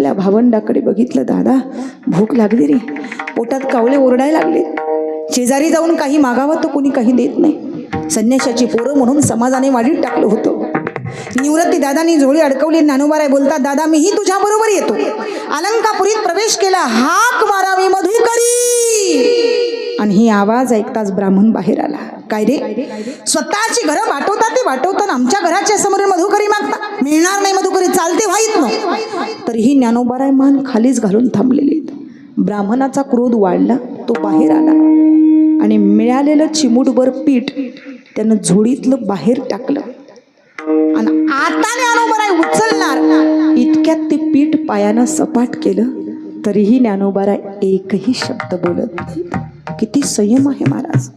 आपल्या भावंडाकडे बघितलं. दादा भूक लागली रे, पोटात कावळे ओरडायला लागले. शेजारी जाऊन काही मागावं तर कोणी काही देत नाही. संन्याशाची पोरं म्हणून समाजाने वाढीत टाकलं होतं. निवृत्ती दादांनी झोळी अडकवली. ज्ञानोबाराय बोलतात, दादा मीही तुझ्या बरोबर येतो. अलंकापुरीत प्रवेश केला. हाक मारावी मधुकरी, आणि ही आवाज ऐकताच ब्राह्मण बाहेर आला. काय रे, स्वतःची घरं वाटवतात ते वाटवतात, आमच्या घराच्या समोर मधुकरी मागता? मिळणार नाही मधुकरी, चालते व्हाईत ना. तरीही ज्ञानोबाराय मान खालीच घालून थांबलेले. ब्राह्मणाचा क्रोध वाढला. तो बाहेर आला आणि मिळालेलं चिमूटभर पीठ त्यानं झोळीतलं बाहेर टाकलं. आणि आता ज्ञानोबाराय उचलणार इतक्यात ते पीठ पायानं सपाट केलं. तरीही ज्ञानोबाराय एकही शब्द बोलत नाही. किती संयम आहे महाराज.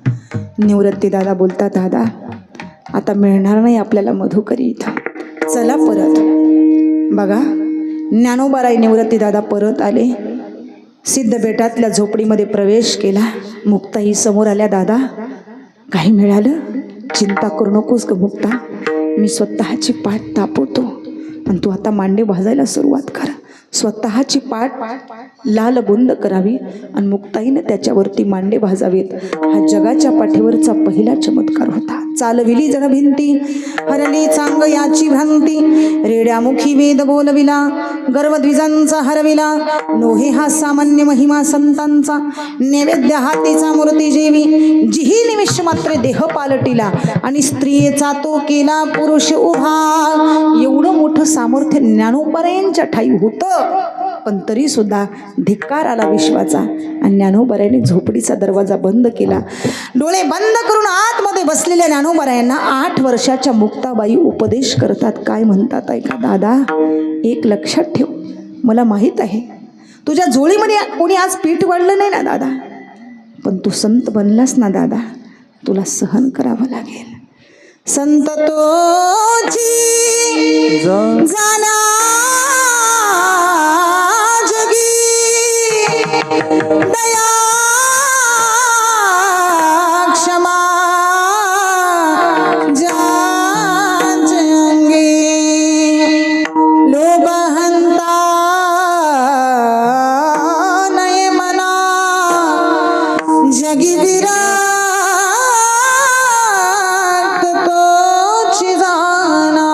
निवृत्ती दादा बोलतात, दादा आता मिळणार नाही आपल्याला मधुकरी इथं, चला परत. बघा ज्ञानोबाराय निवृत्ती दादा परत आले. सिद्धबेटातल्या झोपडीमध्ये प्रवेश केला. मुक्ताई समोर आल्या. दादा काही मिळालं? चिंता करू नकोस ग मुक्ता, मी स्वतःची पाठ तापवतो आणि तू आता मांडे भाजायला सुरुवात कर. स्वतःची पाठ लाल बुंद करावी आणि मुक्ताईनं त्याच्यावरती मांडे भाजावेत. हा जगाच्या पाठीवरचा पहिला चमत्कार होता. चालविली जण भिंती, हरली चांग याची भ्रांती, रेड्यामुखी वेद बोलविला, गर्वद्विजांचा हरविला. नोहे हा सामान्य महिमा संतांचा, नैवेद्य हातीचा मूर्ती जेवी, जिही निमिष मात्र देह पालटिला आणि स्त्रियेचा तो केला पुरुष उभा. एवढं मोठं सामर्थ्य ज्ञानोबारायांच्या ठाई होतं, पण तरी सुद्धा धिक्कार आला विश्वाचा आणि ज्ञानोबारायांनी झोपडीचा दरवाजा बंद केला. डोळे बंद करून आतमध्ये बसलेल्या ज्ञानोबारायांना 8 वर्षाच्या मुक्ताबाई उपदेश करतात. काय म्हणतात ऐका. दादा एक लक्षात ठेव, मला माहीत आहे तुझ्या झोळीमध्ये कोणी आज पीठ वाढलं नाही ना दादा, पण तू संत बनलास ना दादा, तुला सहन करावं लागेल. संत तोची जाना जगी, दया क्षमा जांगे, लोभ हंता नये मना, जगी विराट तोची जाना.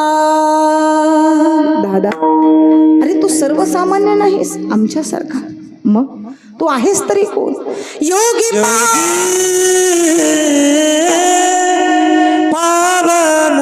दादा अरे तू सर्वसामान्य नाहीस आमच्यासारखा, मग तू आहेस तरी कोण? योगी पावन